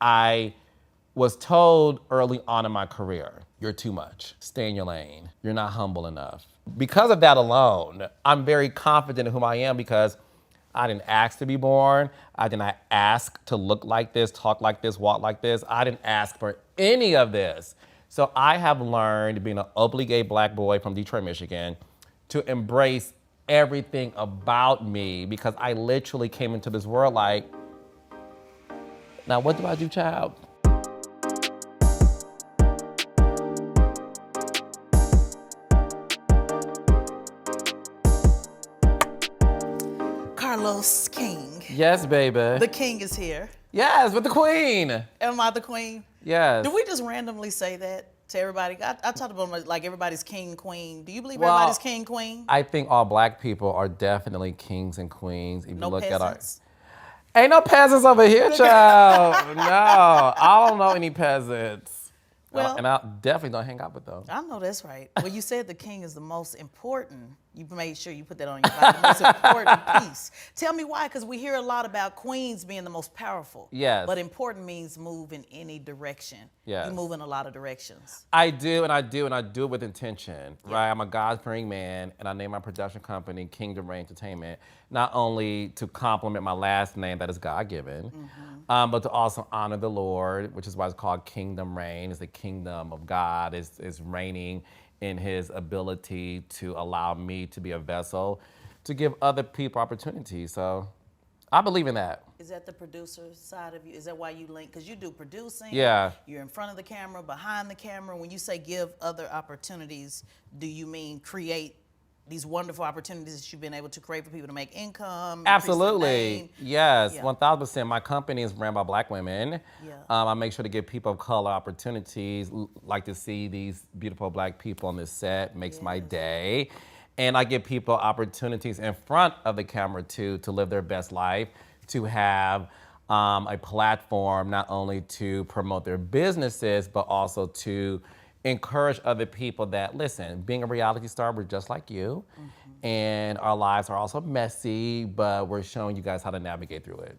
I was told early on in my career, you're too much. Stay in your lane. You're not humble enough. Because of that alone, I'm very confident in who I am because I didn't ask to be born. I did not ask to look like this, talk like this, walk like this. I didn't ask for any of this. So I have learned, being an openly gay black boy from Detroit, Michigan, to embrace everything about me because I literally came into this world like, now what do I do, child? Carlos King. Yes, baby. The king is here. Yes, with the queen. Am I the queen? Yes. Do we just randomly say that to everybody? I talked about them like everybody's king, queen. Do you believe everybody's king, queen? I think all black people are definitely kings and queens. If you look peasants? at our, ain't no peasants over here, child. No, I don't know any peasants. Well, and I definitely don't hang out with them. I know that's right. Well, you said the king is the most important. You made sure you put that on your body, the most important piece. Tell me why, because we hear a lot about queens being the most powerful. Yes. But important means move in any direction. Yes. You move in a lot of directions. I do it with intention, right? I'm a God-fearing man, and I named my production company Kingdom Reign Entertainment, not only to complement my last name that is God-given, but to also honor the Lord, which is why it's called Kingdom Reign. It's the kingdom of God is reigning in his ability to allow me to be a vessel to give other people opportunities. So I believe in that. Is that the producer side of you? Is that why you link? Because you do producing. Yeah. You're in front of the camera, behind the camera. When you say give other opportunities, do you mean create these wonderful opportunities that you've been able to create for people to make income? Absolutely. Yes, Yeah. 1000%. My company is ran by black women. Yeah. I make sure to give people of color opportunities. Like to see these beautiful black people on this set makes my day. And I give people opportunities in front of the camera too to live their best life, to have a platform not only to promote their businesses, but also to encourage other people that, listen, being a reality star, we're just like you. And our lives are also messy, but we're showing you guys how to navigate through it.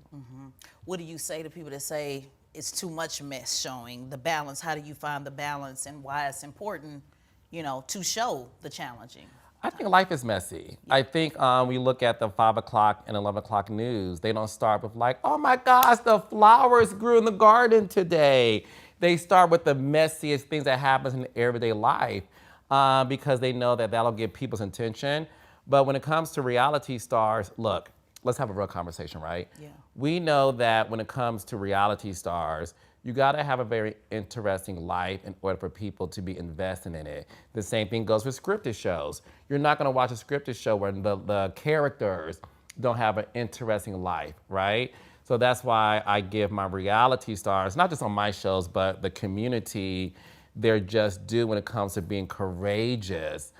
What do you say to people that say it's too much mess showing? The balance, how do you find the balance and why it's important, to show the challenging? I think life is messy. I think we look at the 5 o'clock and 11 o'clock news. They don't start with like, oh my gosh, the flowers grew in the garden today. They start with the messiest things that happens in everyday life because they know that that'll get people's attention. But when it comes to reality stars, look, let's have a real conversation, right? Yeah. We know that when it comes to reality stars, you gotta have a very interesting life in order for people to be invested in it. The same thing goes with scripted shows. You're not gonna watch a scripted show where the characters don't have an interesting life, right? So that's why I give my reality stars, not just on my shows, but the community, their just due when it comes to being courageous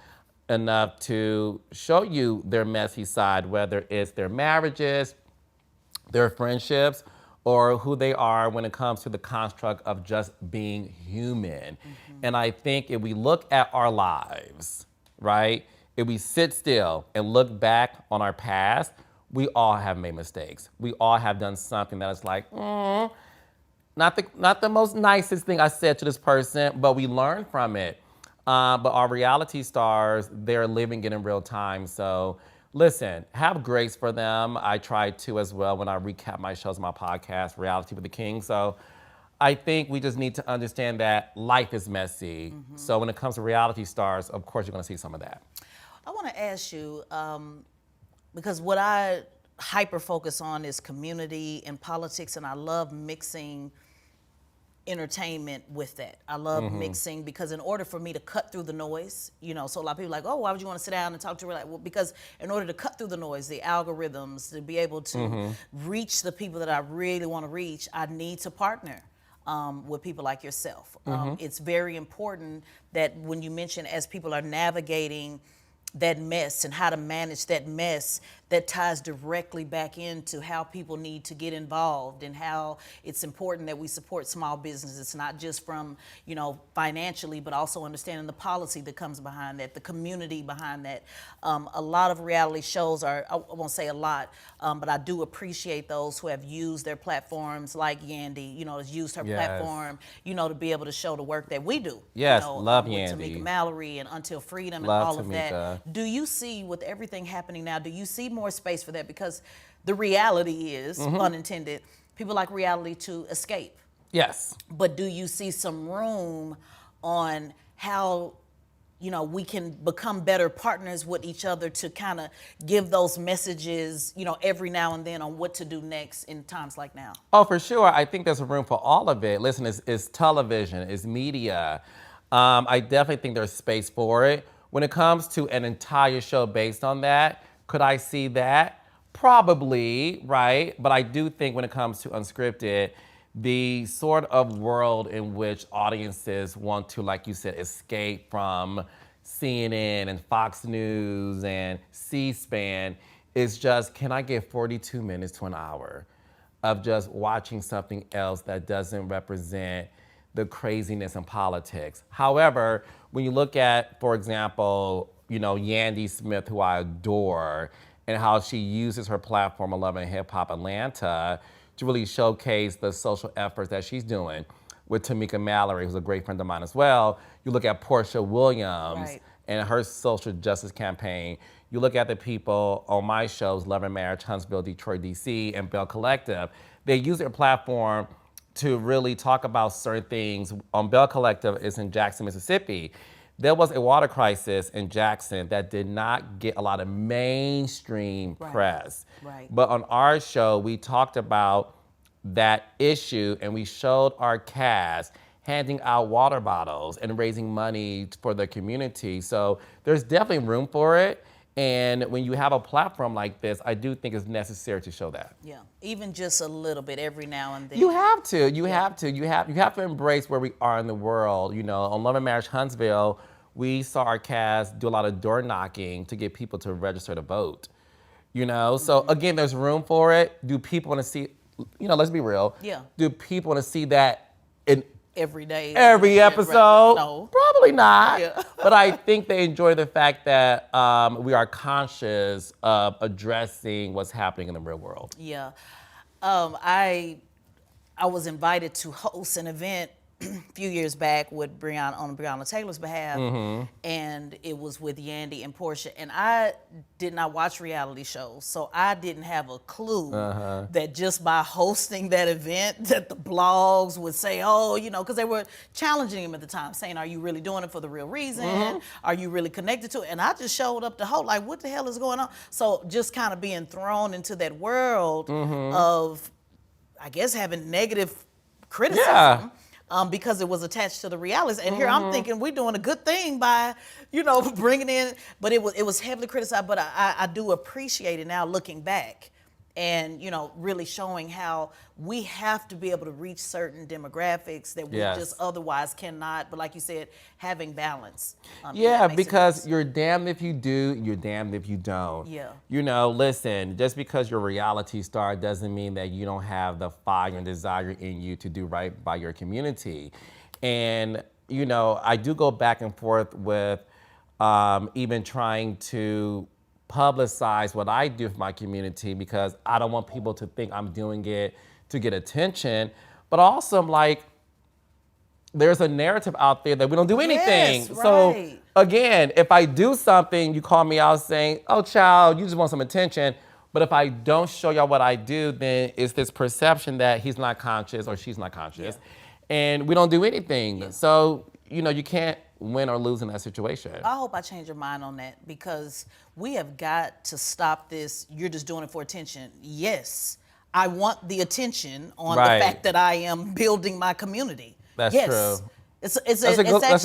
enough to show you their messy side, whether it's their marriages, their friendships, or who they are when it comes to the construct of just being human. And I think if we look at our lives, right, if we sit still and look back on our past, we all have made mistakes. We all have done something that is like, not the most nicest thing I said to this person, but we learn from it. But our reality stars, they're living it in real time. So listen, have grace for them. I try to as well when I recap my shows, my podcast, Reality with the King. So I think we just need to understand that life is messy. So when it comes to reality stars, of course you're gonna see some of that. I want to ask you, because what I hyper focus on is community and politics, and I love mixing entertainment with that. I love mixing because in order for me to cut through the noise, so a lot of people are like, oh, why would you want to sit down and talk to her? Like, well, because in order to cut through the noise, the algorithms, to be able to reach the people that I really want to reach, I need to partner with people like yourself. It's very important that when you mention as people are navigating that mess and how to manage that mess that ties directly back into how people need to get involved and how it's important that we support small businesses, not just from, financially, but also understanding the policy that comes behind that, the community behind that. A lot of reality shows are, I won't say a lot, but I do appreciate those who have used their platforms like Yandy, has used her Yes. platform, to be able to show the work that we do. Yes, love with Yandy. Tamika Mallory and Until Freedom and Love all of Tamika. that. Do you see, with everything happening now, do you see more space for that? Because the reality is, pun intended, people like reality to escape. Yes. But do you see some room on how, we can become better partners with each other to kind of give those messages, every now and then on what to do next in times like now? Oh, for sure. I think there's room for all of it. Listen, it's television, it's media. I definitely think there's space for it. When it comes to an entire show based on that, could I see that? Probably, right? But I do think when it comes to unscripted, the sort of world in which audiences want to, like you said, escape from CNN and Fox News and C-SPAN is just, can I get 42 minutes to an hour of just watching something else that doesn't represent the craziness in politics? However, when you look at, for example, Yandy Smith, who I adore, and how she uses her platform, Love and Hip Hop Atlanta, to really showcase the social efforts that she's doing with Tamika Mallory, who's a great friend of mine as well. You look at Portia Williams Right. and her social justice campaign. You look at the people on my shows, Love and Marriage, Huntsville, Detroit, DC, and Bell Collective. They use their platform to really talk about certain things. Bell Collective is in Jackson, Mississippi. There was a water crisis in Jackson that did not get a lot of mainstream press. Right. But on our show, we talked about that issue and we showed our cast handing out water bottles and raising money for the community. So there's definitely room for it. And when you have a platform like this, I do think it's necessary to show that. Yeah, even just a little bit every now and then. You have to. You have to embrace where we are in the world. On Love and Marriage Huntsville, we saw our cast do a lot of door knocking to get people to register to vote. So again, there's room for it. Do people want to see? Let's be real. Yeah. Do people want to see that in Every day. every Yeah, episode? right. No. Probably not. Yeah. But I think they enjoy the fact that we are conscious of addressing what's happening in the real world. Yeah. I was invited to host an event a few years back with on Breonna Taylor's behalf, and it was with Yandy and Portia. And I did not watch reality shows, so I didn't have a clue that just by hosting that event, that the blogs would say, oh, because they were challenging him at the time, saying, are you really doing it for the real reason? Are you really connected to it? And I just showed up to host, like, what the hell is going on? So just kind of being thrown into that world of, I guess, having negative criticism. Yeah. Because it was attached to the realities. And here I'm thinking we're doing a good thing by, bringing in, but it was heavily criticized. But I do appreciate it now looking back and, really showing how we have to be able to reach certain demographics that we Yes. just otherwise cannot. But like you said, having balance. Yeah, that makes it because nice. you're damned if you do, you're damned if you don't. Yeah. Listen, just because you're a reality star doesn't mean that you don't have the fire and desire in you to do right by your community. And, I do go back and forth with even trying to publicize what I do for my community because I don't want people to think I'm doing it to get attention. But also, I'm like, there's a narrative out there that we don't do anything. Yes, So right. again, if I do something, you call me out saying, oh, child, you just want some attention. But if I don't show y'all what I do, then it's this perception that he's not conscious or she's not conscious. And we don't do anything. So, you can't win or lose in that situation. I hope I change your mind on that because we have got to stop this. You're just doing it for attention. Yes, I want the attention on Right. the fact that I am building my community. That's yes. true. That's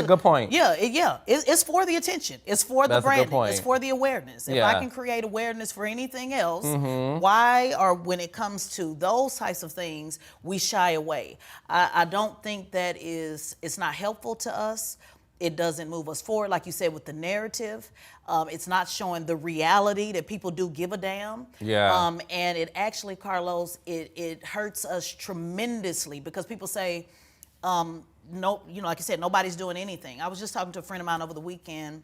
a good point. Yeah. It's for the attention. It's for the That's a good branding. point. It's for the awareness. If Yeah. I can create awareness for anything else, why or when it comes to those types of things, we shy away. I don't think that it's not helpful to us. it doesn't move us forward. Like you said, with the narrative, it's not showing the reality that people do give a damn. Yeah. And it actually, Carlos, it hurts us tremendously because people say, no, like you said, nobody's doing anything. I was just talking to a friend of mine over the weekend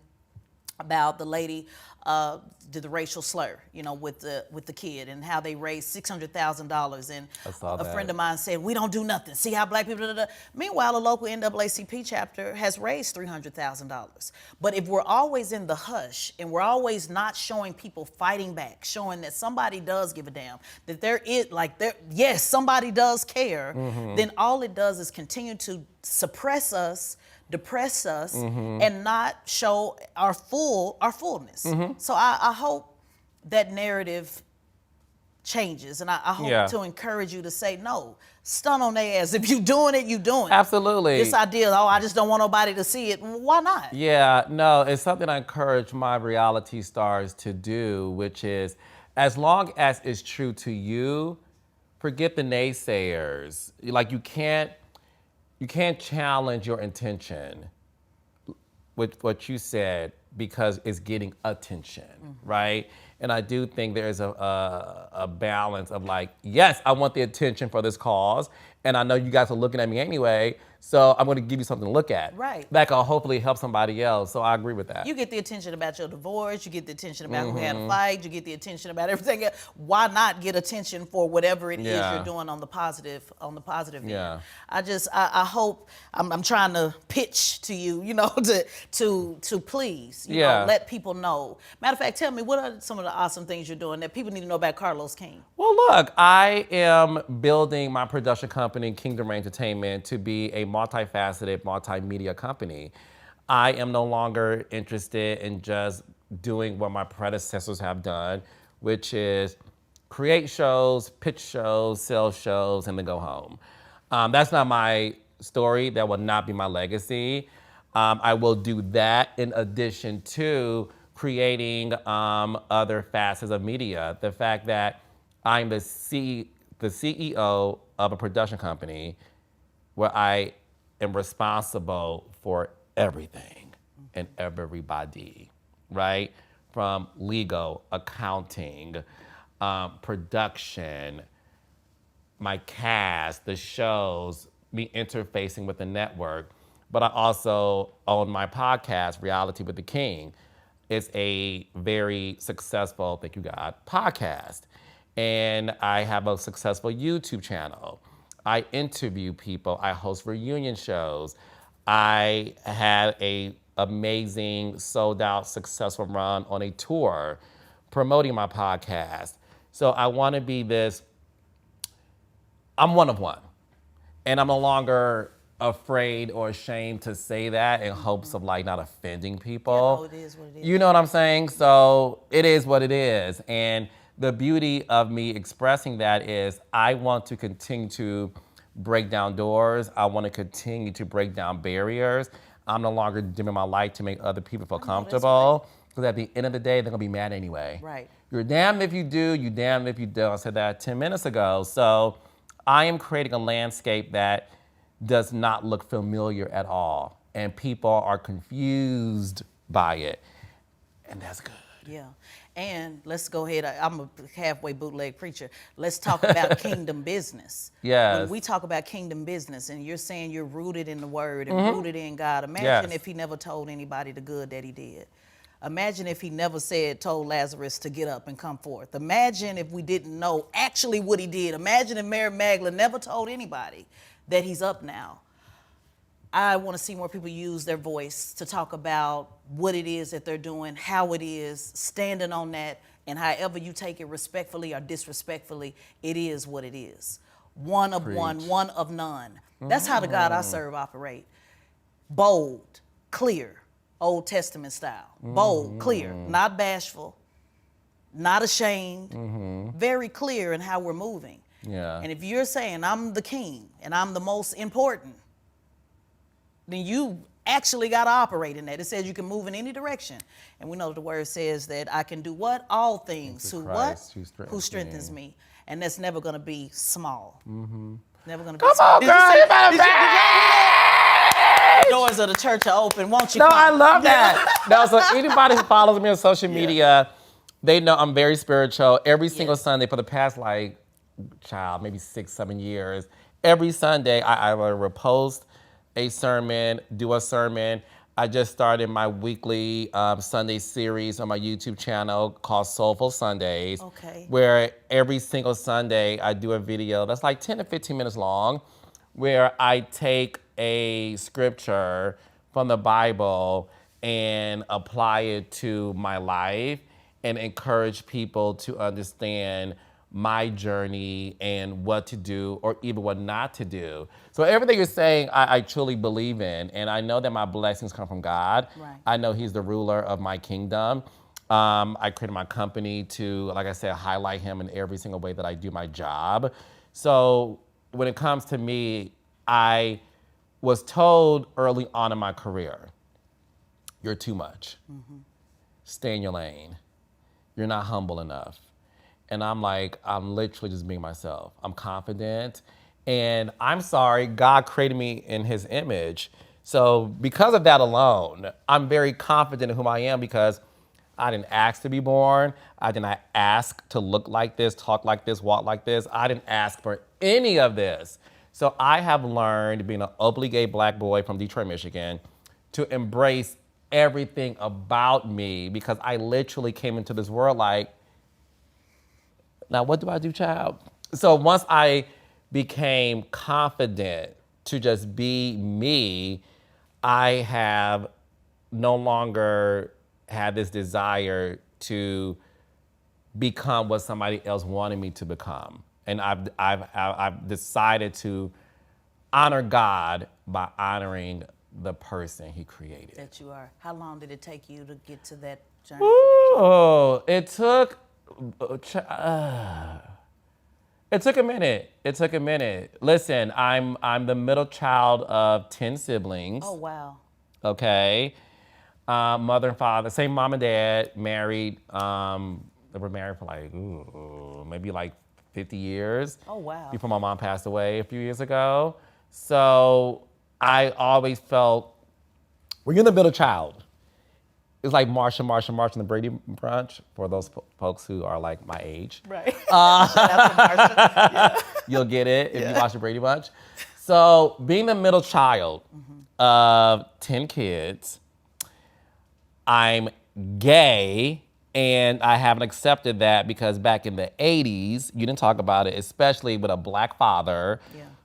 about the lady did the racial slur, with the kid and how they raised $600,000. And I saw a that. friend of mine said, "We don't do nothing. See how black people." Da, da, da. Meanwhile, a local NAACP chapter has raised $300,000. But if we're always in the hush and we're always not showing people fighting back, showing that somebody does give a damn, that yes, somebody does care, then all it does is continue to suppress us, depress us, and not show our fullness. So I hope that narrative changes, and I hope to encourage you to say no, stun on their ass. If you doing it, you doing it. Absolutely. This idea, I just don't want nobody to see it. Why not? Yeah, no, it's something I encourage my reality stars to do, which is, as long as it's true to you, forget the naysayers. Like, you can't challenge your intention with what you said because it's getting attention, right? And I do think there's a balance of like, yes, I want the attention for this cause, and I know you guys are looking at me anyway, so I'm going to give you something to look at. Right. That can hopefully help somebody else. So I agree with that. You get the attention about your divorce. You get the attention about who had a fight. You get the attention about everything else. Why not get attention for whatever it is you're doing on the positive end? Yeah. I hope I'm trying to pitch to you, to please, let people know. Matter of fact, tell me, what are some of the awesome things you're doing that people need to know about Carlos King? Well, look, I am building my production company, Kingdom Reign Entertainment, to be a multifaceted, multimedia company. I am no longer interested in just doing what my predecessors have done, which is create shows, pitch shows, sell shows, and then go home. That's not my story. That will not be my legacy. I will do that in addition to creating other facets of media. The fact that I'm the CEO of a production company where I am responsible for everything and everybody, right? From legal, accounting, production, my cast, the shows, me interfacing with the network. But I also own my podcast, Reality with the King. It's a very successful, thank you God, podcast. And I have a successful YouTube channel. I interview people. I host reunion shows. I had a amazing, sold out, successful run on a tour promoting my podcast. So I want to be this, I'm one of one. And I'm no longer afraid or ashamed to say that in hopes of like not offending people. Yeah, no, it is what it is. You know what I'm saying? So it is what it is. And the beauty of me expressing that is I want to continue to break down doors. I want to continue to break down barriers. I'm no longer dimming my light to make other people feel comfortable. Because at the end of the day, they're going to be mad anyway. Right. You're damned if you do, you're damned if you don't. I said that 10 minutes ago. So I am creating a landscape that does not look familiar at all. And people are confused by it. And that's good. Yeah. And let's go ahead. I'm a halfway bootleg preacher. Let's talk about kingdom business. Yes. When we talk about kingdom business and you're saying you're rooted in the word and rooted in God, imagine if he never told anybody the good that he did. Imagine if he never told Lazarus to get up and come forth. Imagine if we didn't know actually what he did. Imagine if Mary Magdalene never told anybody that he's up now. I want to see more people use their voice to talk about what it is that they're doing, how it is, standing on that, and however you take it respectfully or disrespectfully, it is what it is. One of one, one of none. That's how the God I serve operate. Bold, clear, Old Testament style. Bold, clear, not bashful, not ashamed, very clear in how we're moving. Yeah. And if you're saying I'm the king and I'm the most important, then you actually got to operate in that. It says you can move in any direction. And we know the word says that I can do what? All things. Who what? Who strengthens me. And that's never going to be small. Never going to be small. Come on, girl, you better doors of the church are open. Won't you No, come? I love that. No, so anybody who follows me on social media, they know I'm very spiritual. Every single Sunday for the past maybe 6, 7 years, every Sunday I will repost a sermon, do a sermon. I just started my weekly Sunday series on my YouTube channel called Soulful Sundays. Okay. Where every single Sunday I do a video that's like 10 to 15 minutes long, where I take a scripture from the Bible and apply it to my life and encourage people to understand my journey and what to do or even what not to do. So everything you're saying, I truly believe in. And I know that my blessings come from God. Right. I know he's the ruler of my kingdom. I created my company to, like I said, highlight him in every single way that I do my job. So when it comes to me, I was told early on in my career, you're too much. Stay in your lane. You're not humble enough. And I'm like, I'm literally just being myself. I'm confident. And I'm sorry, God created me in his image. So because of that alone, I'm very confident in who I am because I didn't ask to be born. I did not ask to look like this, talk like this, walk like this. I didn't ask for any of this. So I have learned, being an openly gay black boy from Detroit, Michigan, to embrace everything about me because I literally came into this world like, now what do I do, child? So once I became confident to just be me, I have no longer had this desire to become what somebody else wanted me to become. And I've decided to honor God by honoring the person he created. That you are. How long did it take you to get to that journey? Oh, it took a minute. It took a minute. Listen, I'm the middle child of 10 siblings. Oh, wow. Okay. Mother and father, same mom and dad, married. They were married for maybe 50 years. Oh, wow. Before my mom passed away a few years ago. So I always felt, when you're the middle child, it's like Marsha and the Brady Bunch for those folks who are like my age. Right. Shout out to Marsha. You'll get it if you watch the Brady Bunch. So being the middle child of 10 kids, I'm gay, and I haven't accepted that because back in the 80s, you didn't talk about it, especially with a black father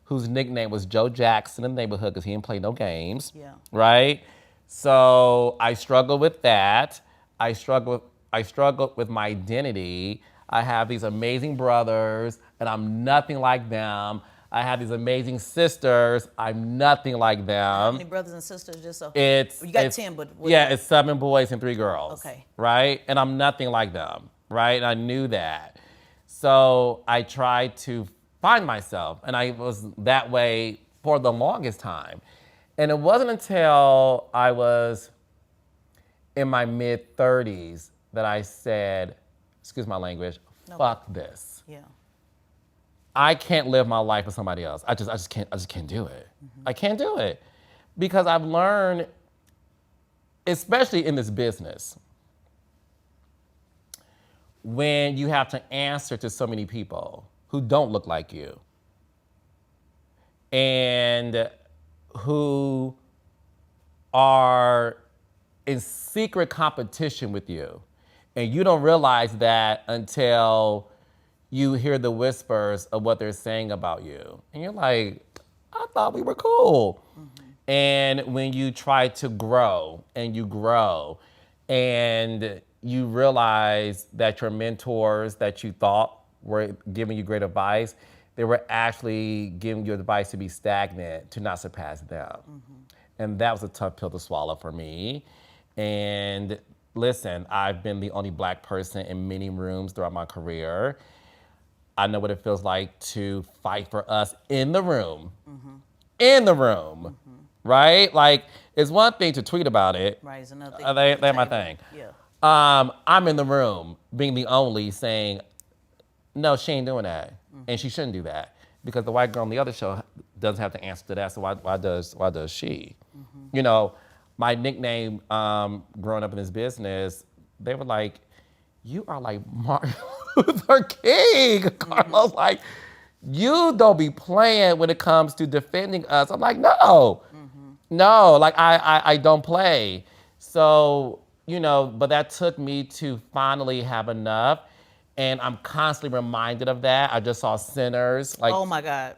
whose nickname was Joe Jackson in the neighborhood because he didn't play no games, right? So I struggled with that. I struggled with my identity. I have these amazing brothers, and I'm nothing like them. I have these amazing sisters. I'm nothing like them. How many brothers and sisters? Just so you got 10, but it's 7 boys and 3 girls. Okay. Right, and I'm nothing like them. Right, and I knew that. So I tried to find myself, and I was that way for the longest time. And it wasn't until I was in my mid-30s that I said, excuse my language, fuck this. Yeah. I can't live my life with somebody else. I just can't do it. I can't do it. Because I've learned, especially in this business, when you have to answer to so many people who don't look like you and who are in secret competition with you, and you don't realize that until you hear the whispers of what they're saying about you. And you're like, I thought we were cool. And when you try to grow and you grow and you realize that your mentors that you thought were giving you great advice, they were actually giving you advice to be stagnant, to not surpass them. And that was a tough pill to swallow for me. And listen, I've been the only black person in many rooms throughout my career. I know what it feels like to fight for us in the room. In the room, right? Like, it's one thing to tweet about it. Right, it's another thing. They're my thing. Yeah. I'm in the room, being the only, saying, no, she ain't doing that. And she shouldn't do that. Because the white girl on the other show doesn't have to answer to that, so why does she? You know, my nickname growing up in this business, they were like, you are like Martin Luther King, Carlos. Like, you don't be playing when it comes to defending us. I'm like, no, no, like I don't play. So, you know, but that took me to finally have enough. And I'm constantly reminded of that. I just saw Sinners. Like, Oh my God.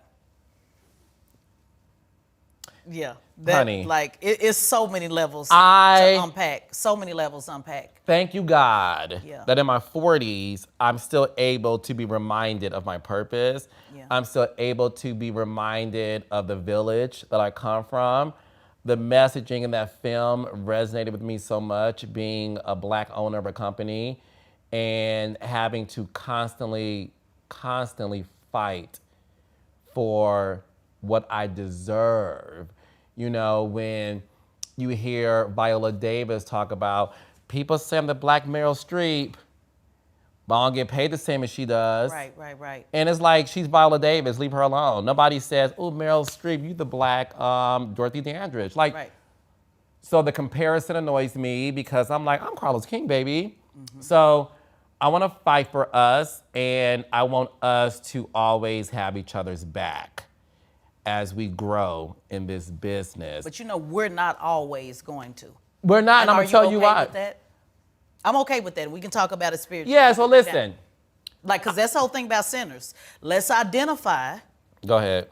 Yeah. Honey. Like it's so many levels I- to unpack. So many levels to unpack. thank you, God, Yeah. that in my 40s, I'm still able to be reminded of my purpose. Yeah. I'm still able to be reminded of the village that I come from. The messaging in that film resonated with me so much, being a Black owner of a company and having to constantly fight for what I deserve. You know, when you hear Viola Davis talk about people say I'm the Black Meryl Streep, but I don't get paid the same as she does. Right. And it's like, she's Viola Davis, leave her alone. Nobody says, oh, Meryl Streep, you the Black Dorothy Dandridge. Like, Right. so the comparison annoys me because I'm like, I'm Carlos King, baby. So I want to fight for us, and I want us to always have each other's back as we grow in this business. But you know, we're not always going to. We're not, and I'm are gonna tell you okay why. with that? I'm okay with that. We can talk about it spiritually. Yeah, so listen. Like, because that's the whole thing about sinners. Let's identify Go ahead.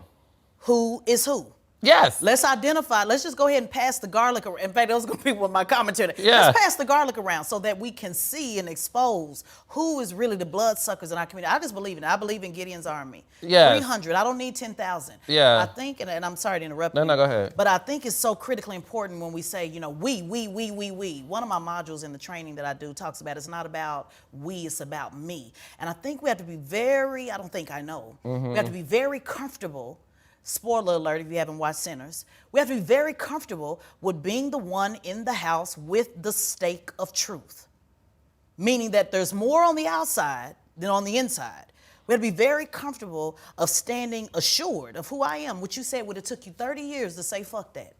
who is who. Yes. Let's identify. Let's just go ahead and pass the garlic around. In fact, that was going to be what my commentary. Yeah. Let's pass the garlic around so that we can see and expose who is really the bloodsuckers in our community. I just believe in it. I believe in Gideon's army. Yes. 300. I don't need 10,000. Yeah. I think, and I'm sorry to interrupt No, you. no, go ahead. But I think it's so critically important when we say, you know, we. One of my modules in the training that I do talks about it's not about we, it's about me. And I think we have to be very, I don't think I know, we have to be very comfortable. Spoiler alert if you haven't watched Sinners. We have to be very comfortable with being the one in the house with the stake of truth. Meaning that there's more on the outside than on the inside. We have to be very comfortable of standing assured of who I am, which you said would have took you 30 years to say fuck that.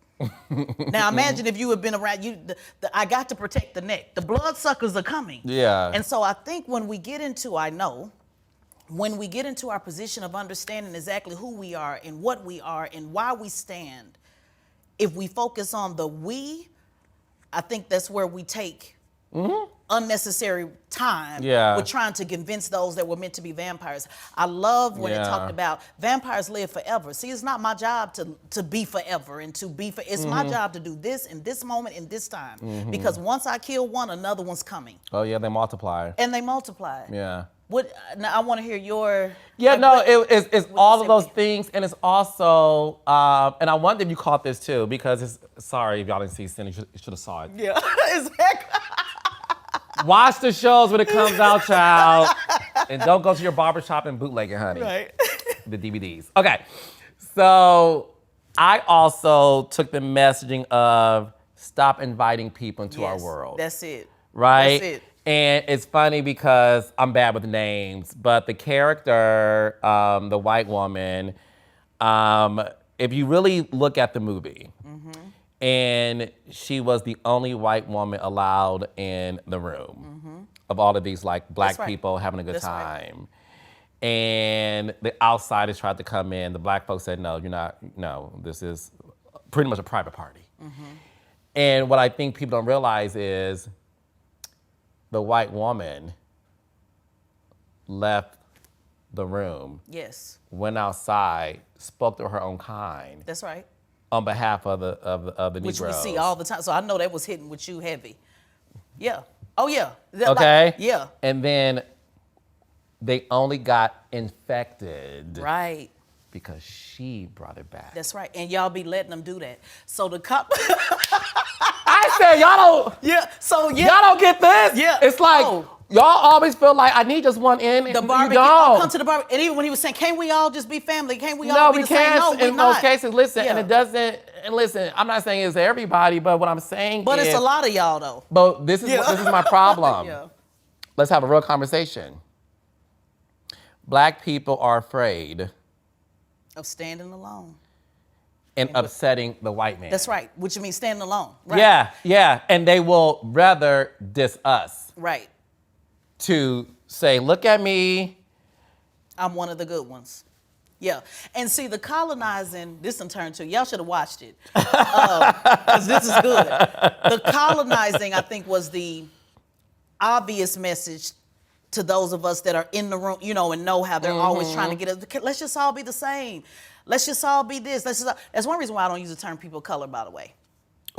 Now imagine if you had been around, I got to protect the neck. The bloodsuckers are coming. Yeah. And so I think when we get into, when we get into our position of understanding exactly who we are and what we are and why we stand, if we focus on the we, I think that's where we take unnecessary time with trying to convince those that were meant to be vampires. I love when it talked about vampires live forever. See, it's not my job to be forever and to be it's my job to do this in this moment in this time. Because once I kill one, another one's coming. Oh yeah, they multiply. And they multiply. Yeah. What? Now I want to hear your. Yeah, like, no, what- it's what all you of those said. things, and it's also, and I wonder if you caught this too, because it's, sorry if y'all didn't see Sin, you should have saw it. Yeah, exactly. Watch the shows when it comes out, child, and don't go to your barbershop and bootleg it, honey. Right. The DVDs. Okay, so I also took the messaging of stop inviting people into our Yes, world. That's it. Right? That's it. And it's funny because I'm bad with names, but the character, the white woman, if you really look at the movie, and she was the only white woman allowed in the room of all of these like black That's right. people having a good That's right. time. And the outsiders tried to come in. The black folks said, no, you're not, no, this is pretty much a private party. And what I think people don't realize is the white woman left the room, Yes, went outside, spoke to her own kind that's right. on behalf of the Which Negroes. we see all the time. So I know that was hitting with you heavy. Yeah. Oh yeah. Okay? Yeah. And then they only got infected Right. because she brought it back. That's right. And y'all be letting them do that. So the cop. I said, y'all Yeah. So yeah. y'all don't get this? Yeah. It's like, Oh. y'all always feel like I need just one in, and The you barbecue. don't. Come to the barbecue. And even when he was saying, "Can't we all just be family? Can't we No, all be we the same?" can't No, we in most not. cases. Listen, and Yeah. it doesn't. And listen, I'm not saying it's everybody, but what I'm saying But is, it's a lot of y'all though. But this is this is my problem. Yeah. Let's have a real conversation. Black people are afraid Of standing alone. and upsetting the white man. That's right, which means standing alone. Right. Yeah, yeah. And they will rather diss us Right. to say, look at me. I'm one of the good ones. Yeah. And see, the colonizing, this in turn too, y'all should have watched it. Because this is good. The colonizing, I think, was the obvious message to those of us that are in the room, and know how they're always trying to get us. Let's just all be the same. Let's just all be this. That's one reason why I don't use the term people of color, by the way.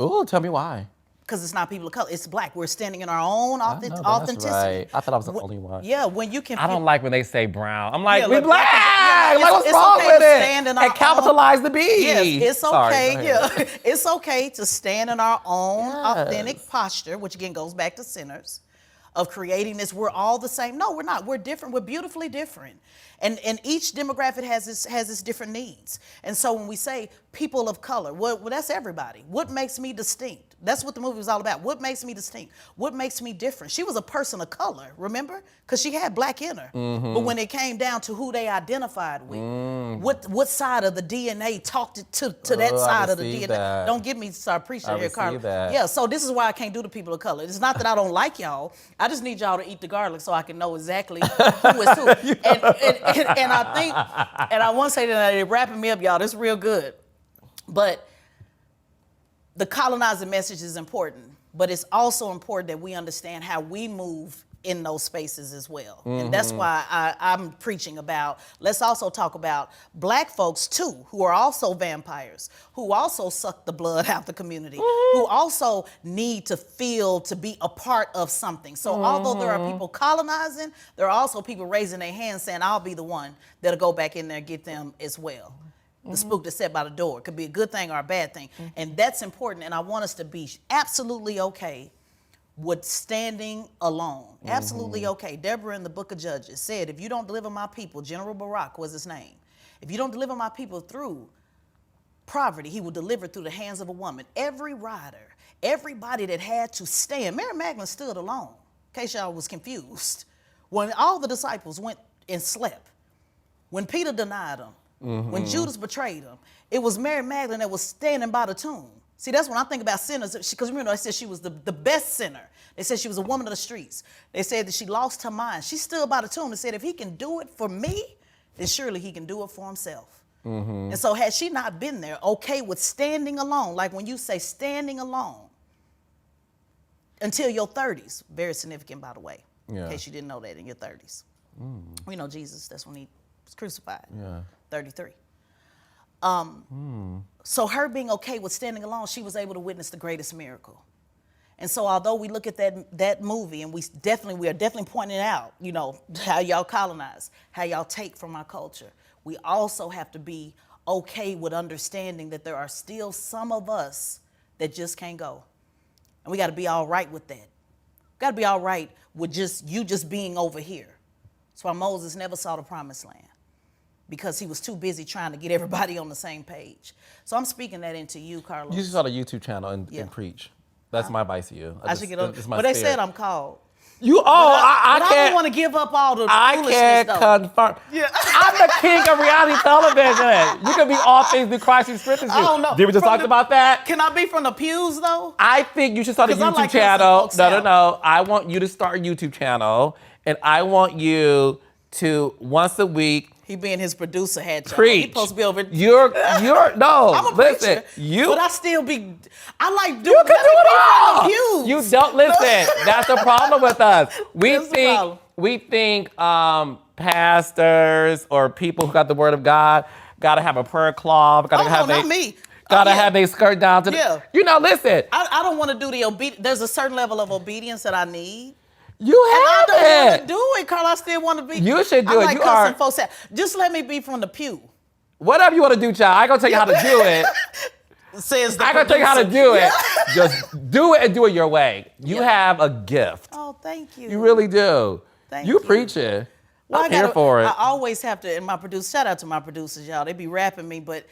Ooh, tell me why. Because it's not people of color, it's black. We're standing in our own That's authenticity. right. I thought I was the only one. Yeah, when you can. I don't like when they say brown. I'm like, Yeah, we look, black. yeah, Like, what's it's wrong okay with to it? stand in our And capitalize the B. Yes, it's Sorry, okay. go ahead. Yeah, it's okay to stand in our own Yes. authentic posture, which again goes back to sinners, of creating this. We're all the same. No, we're not. We're different. We're beautifully different. And each demographic has its different needs. And so when we say people of color, well, that's everybody. What makes me distinct? That's what the movie was all about. What makes me distinct? What makes me different? She was a person of color, remember? Because she had black in her. But when it came down to who they identified with, what side of the DNA talked to that side of the DNA? That. Don't get me started preaching here, Carla. That. Yeah, so this is why I can't do the people of color. It's not that I don't like y'all. I just need y'all to eat the garlic so I can know exactly who is who. And I think, and I want to say that they're wrapping me up, y'all. This is real good. But the colonizing message is important, but it's also important that we understand how we move in those spaces as well. And that's why I'm preaching about, let's also talk about black folks too, who are also vampires, who also suck the blood out the community, who also need to feel to be a part of something. So although there are people colonizing, there are also people raising their hands saying, I'll be the one that'll go back in there and get them as well. The spook that's set by the door. It could be a good thing or a bad thing. And that's important. And I want us to be absolutely okay with standing alone. Absolutely okay. Deborah in the book of Judges said, if you don't deliver my people, General Barak was his name. If you don't deliver my people through poverty, he will deliver through the hands of a woman. Every rider, everybody that had to stand, Mary Magdalene stood alone, in case y'all was confused. When all the disciples went and slept, when Peter denied him, when Judas betrayed him, it was Mary Magdalene that was standing by the tomb. See, that's when I think about sinners, because remember I said she was the best sinner. They said she was a woman of the streets. They said that she lost her mind. She stood by the tomb and said, if he can do it for me, then surely he can do it for himself. And so had she not been there, okay with standing alone, like when you say standing alone, until your 30s, very significant, by the way, in case you didn't know that, in your 30s. We know Jesus, that's when he was crucified, 33. So her being okay with standing alone, she was able to witness the greatest miracle. And so although we look at that movie and we are definitely pointing out, how y'all colonize, how y'all take from our culture, we also have to be okay with understanding that there are still some of us that just can't go. And we got to be all right with that. Got to be all right with you just being over here. That's why Moses never saw the promised land, because he was too busy trying to get everybody on the same page. So I'm speaking that into you, Carlos. You should start a YouTube channel and preach. That's my advice to you. I should get on. But they said I'm called. I can't. I don't want to give up all the foolishness, can't though. confirm. I'm the king of reality television. You can be all things through Christ who strengthens you. I don't know. Did we just talk about that? Can I be from the pews, though? I think you should start a 'Cause I YouTube like channel. cussing folks No. I want you to start a YouTube channel, and I want you to once a week. He being his producer hat, y'all. Preach. He supposed to be over. You're no. I'm a listen, preacher, but I still be. I like doing. You can do it all. Pews. You don't listen. That's the problem with us. That's the problem. We think pastors or people who got the word of God gotta have a prayer cloth. Not me. Gotta have their skirt down to the. Listen. I don't want to do the obedience. There's a certain level of obedience that I need. You have and I don't want it. to do it, Carl. I still want to be. You should do I it. like You cussing are. folks out. Just let me be from the pew. Whatever you want to do, child. I ain't gonna tell you how to do it. Says the I gonna tell you how to do it. Just do it and do it your way. You have a gift. Oh, thank you. You really do. Thank you you. preach it. Well, I'm here for it. I always have to, and shout out to my producers, y'all. They be rapping me, but